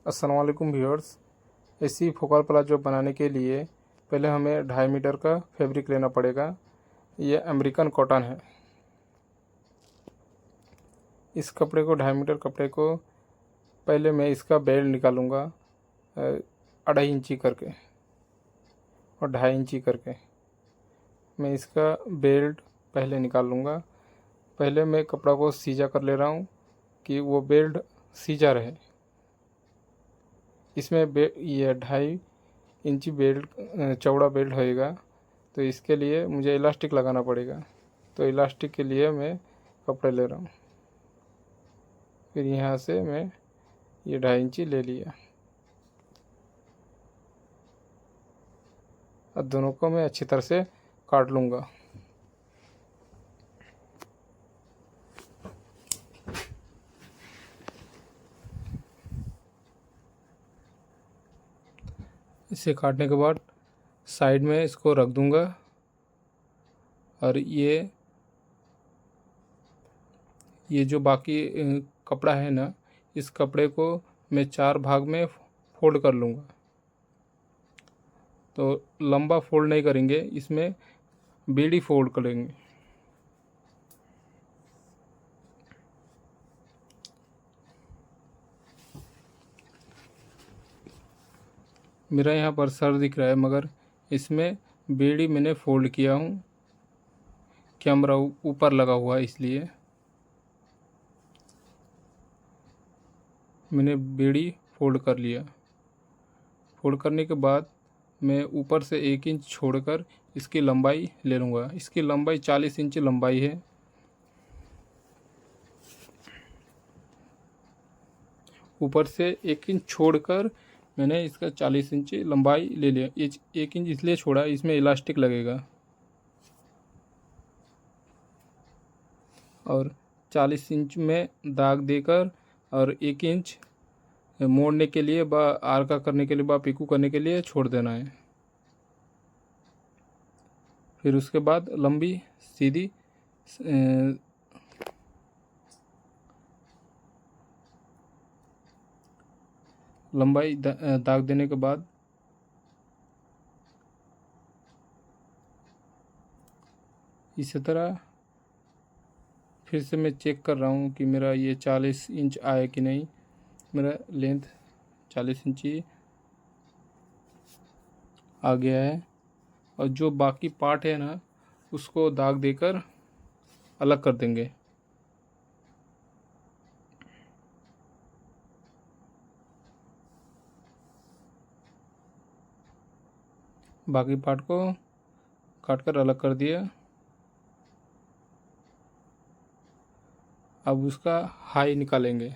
अस्सलाम वालेकुम व्यूअर्स। ऐसी फोकल प्लाजो बनाने के लिए पहले हमें 2.5 मीटर का फैब्रिक लेना पड़ेगा। ये अमेरिकन कॉटन है। इस कपड़े को 2.5 मीटर कपड़े को पहले मैं इसका बेल्ट निकालूंगा 2.5 इंची करके और 2.5 इंची करके मैं इसका बेल्ट पहले निकाल लूँगा। पहले मैं कपड़ा को सीधा कर ले रहा हूँ कि वो बेल्ट सीधा रहे। इसमें ये 2.5 इंची बेल्ट चौड़ा बेल्ट होएगा, तो इसके लिए मुझे इलास्टिक लगाना पड़ेगा। तो इलास्टिक के लिए मैं कपड़े ले रहा हूँ। फिर यहाँ से मैं ये 2.5 इंची ले लिया। अब दोनों को मैं अच्छी तरह से काट लूँगा। इसे काटने के बाद साइड में इसको रख दूँगा और ये जो बाकी कपड़ा है ना, इस कपड़े को मैं 4 भाग में फोल्ड कर लूँगा। तो लंबा फोल्ड नहीं करेंगे, इसमें बीडी फोल्ड करेंगे। मेरा यहाँ पर सर दिख रहा है, मगर इसमें बीडी मैंने फोल्ड किया हूँ। कैमरा ऊपर लगा हुआ है, इसलिए मैंने बीडी फोल्ड कर लिया। फोल्ड करने के बाद मैं ऊपर से 1 इंच छोड़कर इसकी लंबाई ले लूँगा। इसकी लंबाई 40 इंच लंबाई है। ऊपर से 1 इंच छोड़कर मैंने इसका 40 इंच लंबाई ले लिया। 1 इंच इसलिए छोड़ा, इसमें इलास्टिक लगेगा। और 40 इंच में दाग देकर और 1 इंच मोड़ने के लिए आर्का करने के लिए पिकू करने के लिए छोड़ देना है। फिर उसके बाद लंबी सीधी लंबाई दाग देने के बाद इसी तरह फिर से मैं चेक कर रहा हूँ कि मेरा ये 40 इंच आया कि नहीं। मेरा लेंथ 40 इंची आ गया है। और जो बाकी पार्ट है ना, उसको दाग देकर अलग कर देंगे। बाकी पार्ट को काट कर अलग कर दिया। अब उसका हाई निकालेंगे।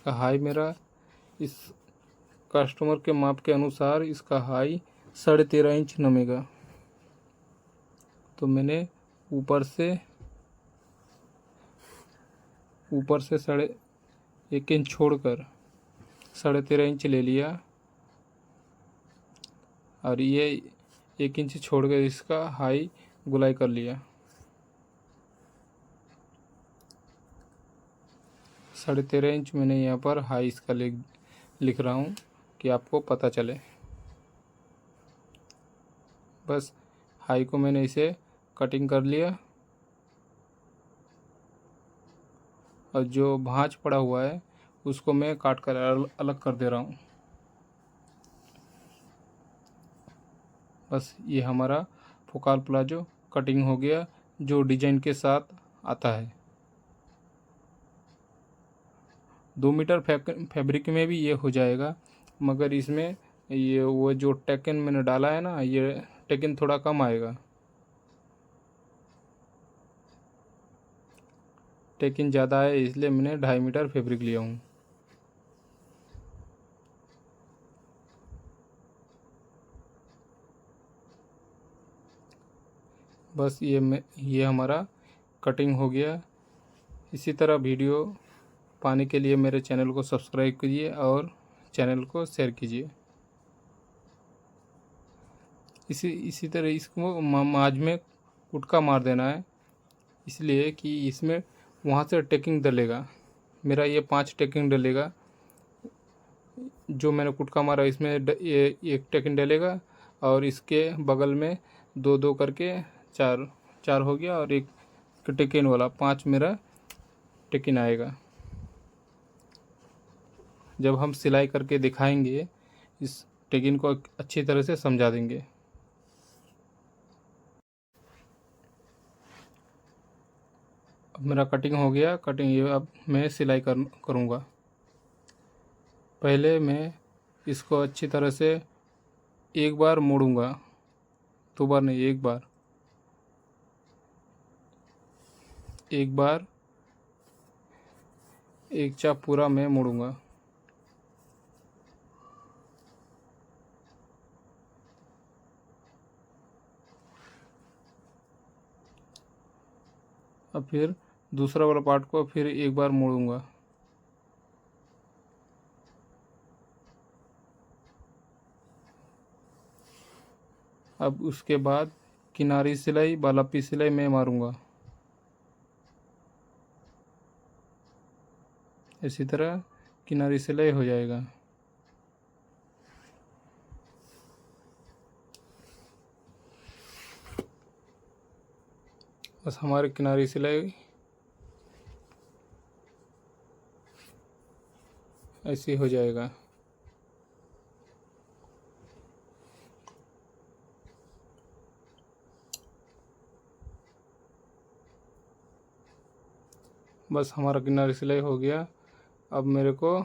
हाई मेरा इस कस्टमर के माप के अनुसार इसका हाई 13.5 इंच नमेगा। तो मैंने ऊपर से 1 इंच छोड़कर 13.5 इंच ले लिया और ये 1 इंच छोड़कर इसका हाई गुलाई कर लिया। 13.5 इंच मैंने यहाँ पर हाई इसका लिख रहा हूँ कि आपको पता चले। बस हाई को मैंने इसे कटिंग कर लिया और जो भांज पड़ा हुआ है उसको मैं काट कर अलग कर दे रहा हूँ। बस ये हमारा फोकल प्लाजो कटिंग हो गया, जो डिजाइन के साथ आता है। 2 मीटर फैब्रिक में भी ये हो जाएगा, मगर इसमें ये वो जो टेकन मैंने डाला है ना, ये टेकन थोड़ा कम आएगा। टेकन ज़्यादा है, इसलिए मैंने 2.5 मीटर फैब्रिक लिया हूँ। बस ये हमारा कटिंग हो गया। इसी तरह वीडियो पाने के लिए मेरे चैनल को सब्सक्राइब कीजिए और चैनल को शेयर कीजिए। इसी तरह इसको माझ में कुटका मार देना है। इसलिए कि इसमें वहाँ से टेकिंग डलेगा। मेरा ये 5 टेकिंग डलेगा। जो मैंने कुटका मारा इसमें ये एक टेकिंग डलेगा, और इसके बगल में 2-2 करके 4 हो गया, और एक टेकिन वाला 5 मेरा टेकिन आएगा। जब हम सिलाई करके दिखाएंगे इस टेकिन को अच्छी तरह से समझा देंगे। अब मेरा कटिंग हो गया। कटिंग ये अब मैं सिलाई करूँगा। पहले मैं इसको अच्छी तरह से एक बार मोड़ूंगा, 2 बार नहीं, एक बार एक चाप पूरा मैं मोड़ूंगा। अब फिर दूसरा वाला पार्ट को फिर एक बार मोड़ूंगा। अब उसके बाद किनारी सिलाई, बालापी सिलाई मैं मारूंगा। इसी तरह किनारी सिलाई हो जाएगा। बस हमारी किनारी सिलाई ऐसे हो जाएगा। बस हमारा किनारी सिलाई हो गया। अब मेरे को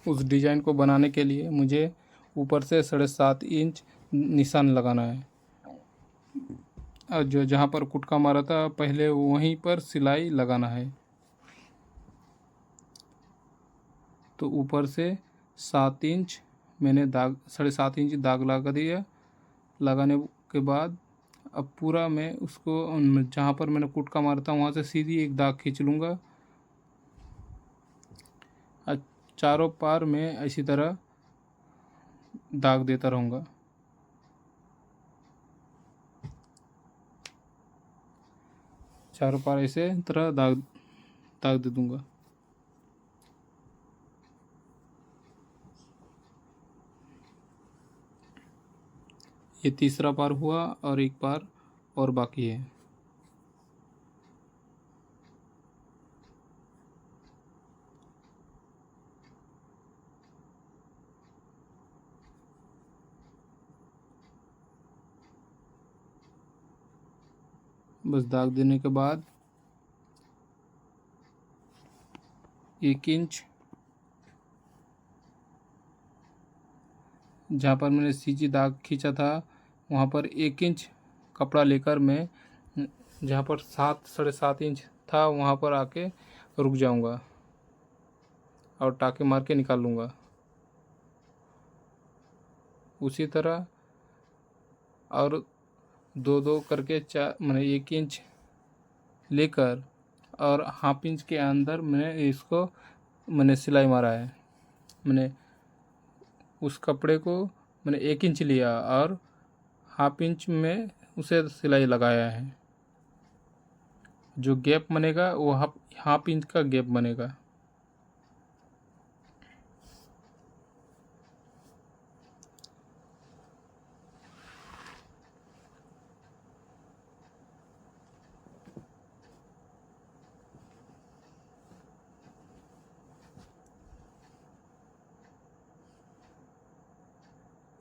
उस डिज़ाइन को बनाने के लिए मुझे ऊपर से 7.5 इंच निशान लगाना है। और जो जहाँ पर कुटका मारा था पहले वहीं पर सिलाई लगाना है। तो ऊपर से 7 इंच मैंने दाग 7.5 इंच दाग लगा दिया। लगाने के बाद अब पूरा मैं उसको जहाँ पर मैंने कुटका मारा था वहाँ से सीधी एक दाग खींच लूँगा। चारों पार में इसी तरह दाग देता रहूँगा। चारों पार ऐसे तरह दाग दाग दे दूँगा। ये तीसरा पार हुआ और एक पार और बाकी है। बस दाग देने के बाद 1 इंच जहाँ पर मैंने सीधी दाग खींचा था वहाँ पर 1 इंच कपड़ा लेकर मैं जहाँ पर 7-7.5 इंच था वहाँ पर आके रुक जाऊँगा और टाँके मार के निकाल लूँगा। उसी तरह और 2-2 करके 4 मैंने 1 इंच लेकर और हाफ इंच के अंदर मैंने सिलाई मारा है। मैंने उस कपड़े को मैंने 1 इंच लिया और हाफ इंच में उसे सिलाई लगाया है। जो गैप बनेगा वो हाफ इंच का गैप बनेगा।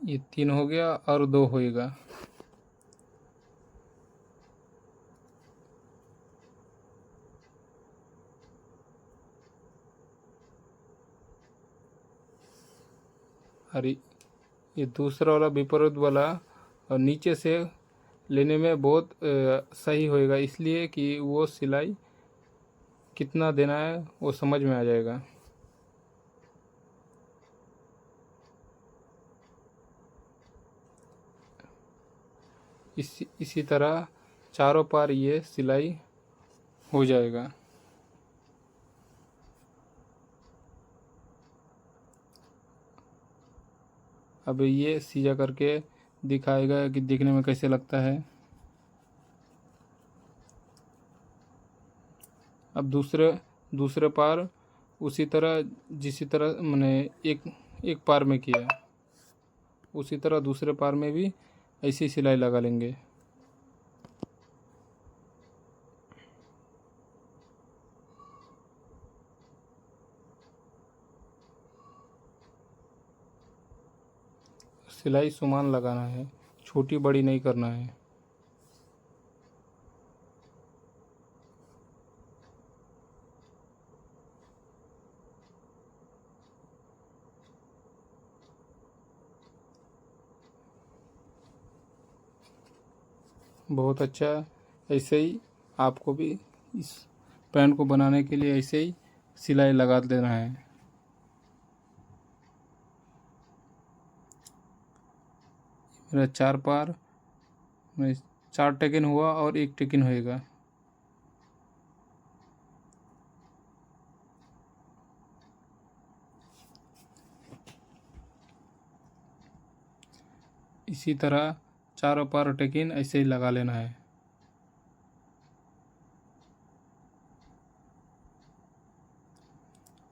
ये 3 हो गया और 2 होएगा। और ये दूसरा वाला विपरीत वाला और नीचे से लेने में बहुत सही होएगा, इसलिए कि वो सिलाई कितना देना है वो समझ में आ जाएगा। इसी तरह चारों पार ये सिलाई हो जाएगा। अब ये सीधा करके दिखाएगा कि दिखने में कैसे लगता है। अब दूसरे दूसरे पार उसी तरह, जिसी तरह मैंने एक एक पार में किया, उसी तरह दूसरे पार में भी ऐसी सिलाई लगा लेंगे। सिलाई समान लगाना है, छोटी बड़ी नहीं करना है। बहुत अच्छा। ऐसे ही आपको भी इस पैंट को बनाने के लिए ऐसे ही सिलाई लगा देना है। मेरा 4 पार में 4 टेकिन हुआ और 1 टेकिन होएगा। इसी तरह चारों पार टेकिन ऐसे ही लगा लेना है।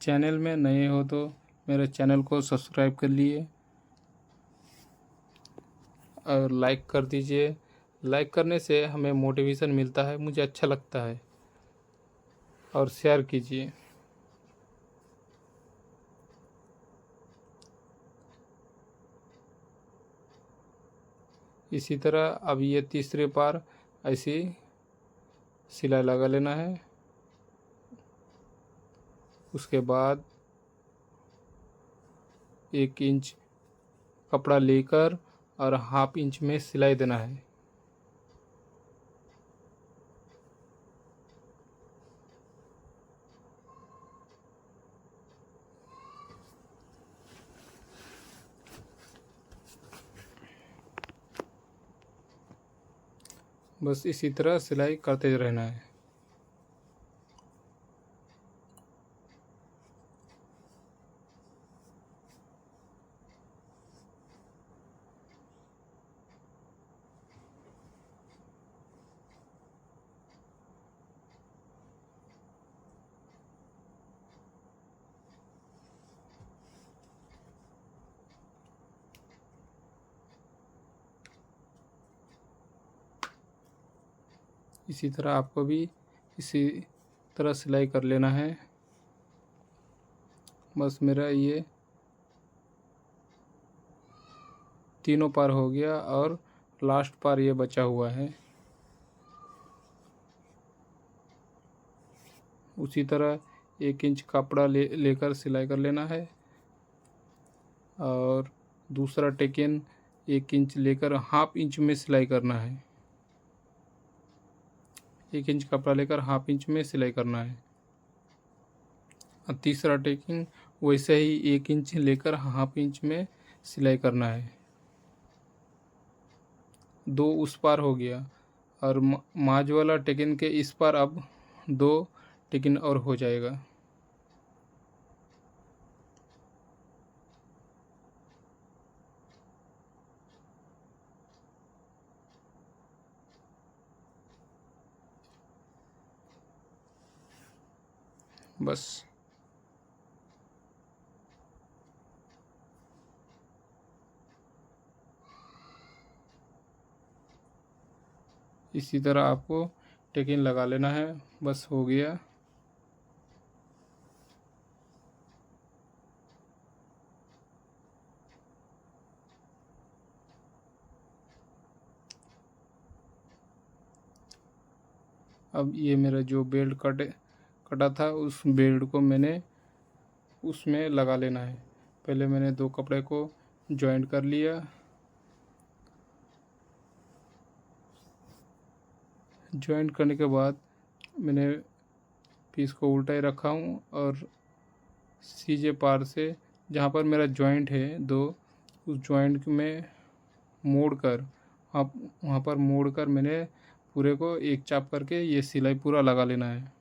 चैनल में नए हो तो मेरे चैनल को सब्सक्राइब कर लिए और लाइक कर दीजिए। लाइक करने से हमें मोटिवेशन मिलता है, मुझे अच्छा लगता है। और शेयर कीजिए। इसी तरह अब ये तीसरे पार ऐसी सिलाई लगा लेना है। उसके बाद 1 इंच कपड़ा लेकर और हाफ इंच में सिलाई देना है। बस इसी तरह सिलाई करते रहना है। इसी तरह आपको भी इसी तरह सिलाई कर लेना है। बस मेरा ये तीनों पार हो गया और लास्ट पार ये बचा हुआ है। उसी तरह 1 इंच कपड़ा लेकर सिलाई कर लेना है और दूसरा टेकिन 1 इंच लेकर हाफ इंच में सिलाई करना है। 1 इंच कपड़ा लेकर हाफ इंच में सिलाई करना है। और तीसरा टेकिंग वैसे ही 1 इंच लेकर हाफ इंच में सिलाई करना है। 2 उस पार हो गया और माज वाला टेकिन के इस पार अब 2 टेकिन और हो जाएगा। बस इसी तरह आपको टेकिन लगा लेना है। बस हो गया। अब ये मेरा जो बेल्ट कटा था उस बेल्ट को मैंने उसमें लगा लेना है। पहले मैंने 2 कपड़े को जॉइंट कर लिया। जॉइंट करने के बाद मैंने पीस को उल्टा ही रखा हूँ और सीजे पार से जहाँ पर मेरा जॉइंट है 2, उस जॉइंट में मोड़ कर वहाँ पर मोड़ कर मैंने पूरे को एक चाप करके ये सिलाई पूरा लगा लेना है।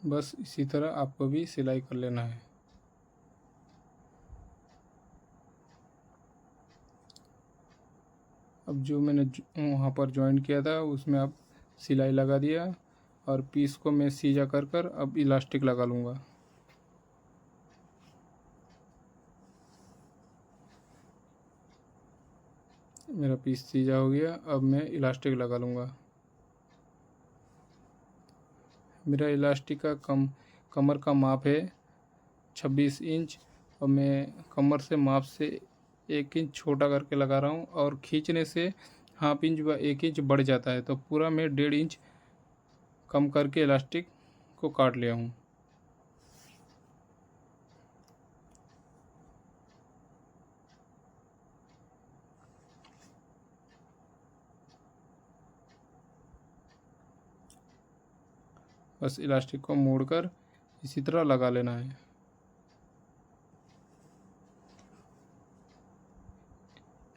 बस इसी तरह आपको भी सिलाई कर लेना है। अब जो मैंने वहाँ पर ज्वाइन किया था उसमें अब सिलाई लगा दिया और पीस को मैं सीधा कर कर अब इलास्टिक लगा लूँगा। मेरा पीस सीधा हो गया, अब मैं इलास्टिक लगा लूँगा। मेरा इलास्टिक का कमर का माप है 26 इंच और मैं कमर से माप से 1 इंच छोटा करके लगा रहा हूँ और खींचने से हाफ इंच व 1 इंच बढ़ जाता है, तो पूरा मैं 1.5 इंच कम करके इलास्टिक को काट लिया हूँ। बस इलास्टिक को मोड़कर इसी तरह लगा लेना है।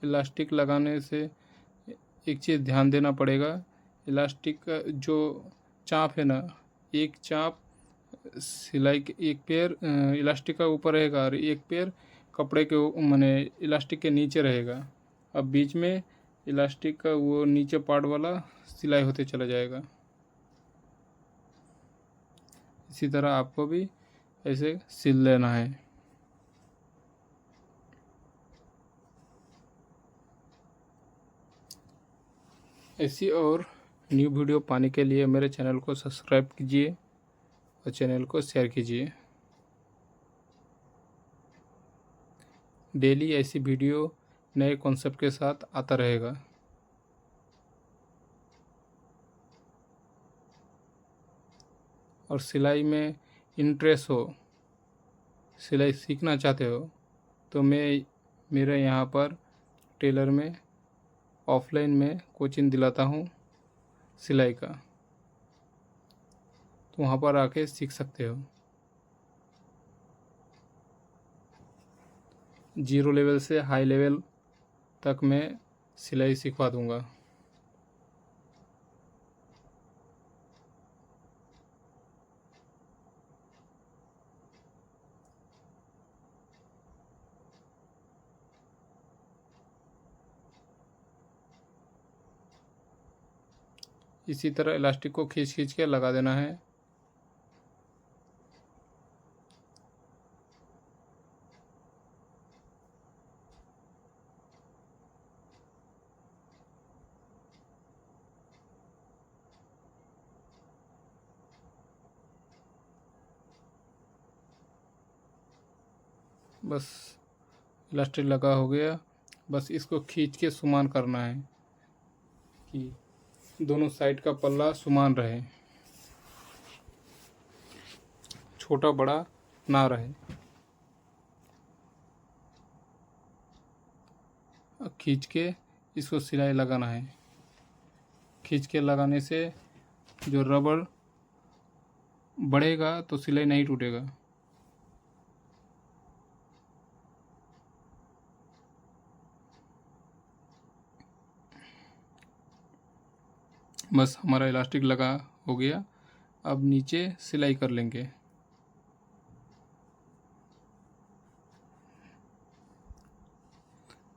इलास्टिक लगाने से एक चीज़ ध्यान देना पड़ेगा, इलास्टिक का जो चाप है ना, एक चाप सिलाई के एक पैर इलास्टिक का ऊपर रहेगा और एक पैर कपड़े के माने इलास्टिक के नीचे रहेगा। अब बीच में इलास्टिक का वो नीचे पार्ट वाला सिलाई होते चला जाएगा। इसी तरह आपको भी ऐसे सिल लेना है। ऐसी और न्यू वीडियो पाने के लिए मेरे चैनल को सब्सक्राइब कीजिए और चैनल को शेयर कीजिए। डेली ऐसी वीडियो नए कॉन्सेप्ट के साथ आता रहेगा। और सिलाई में इंटरेस्ट हो, सिलाई सीखना चाहते हो, तो मैं मेरे यहाँ पर टेलर में ऑफलाइन में कोचिंग दिलाता हूँ सिलाई का, तो वहाँ पर आके सीख सकते हो। 0 लेवल से हाई लेवल तक मैं सिलाई सिखवा दूँगा। इसी तरह इलास्टिक को खींच खींच के लगा देना है। बस इलास्टिक लगा हो गया, बस इसको खींच के समान करना है कि दोनों साइड का पल्ला समान रहे, छोटा बड़ा ना रहे। खींच के इसको सिलाई लगाना है। खींच के लगाने से जो रबड़ बढ़ेगा तो सिलाई नहीं टूटेगा। बस हमारा इलास्टिक लगा हो गया, अब नीचे सिलाई कर लेंगे।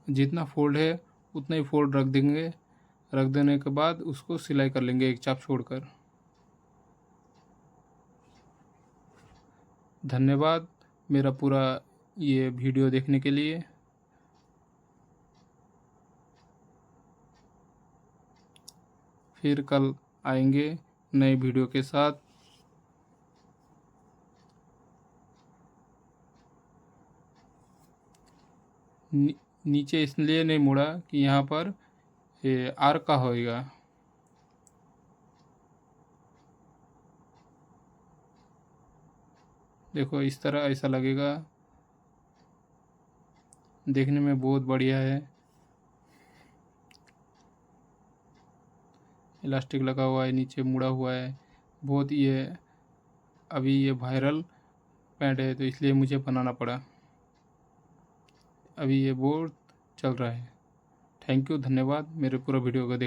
जितना फोल्ड है उतना ही फोल्ड रख देंगे। रख देने के बाद उसको सिलाई कर लेंगे एक चाप छोड़कर। धन्यवाद मेरा पूरा ये वीडियो देखने के लिए। फिर कल आएंगे नए वीडियो के साथ। नीचे इसलिए नहीं मुड़ा कि यहाँ पर ये आर का होएगा। देखो इस तरह ऐसा लगेगा, देखने में बहुत बढ़िया है। इलास्टिक लगा हुआ है, नीचे मुड़ा हुआ है, बहुत ये अभी ये वायरल पैंट है तो इसलिए मुझे बनाना पड़ा। अभी ये बहुत चल रहा है। थैंक यू, धन्यवाद मेरे पूरा वीडियो को देख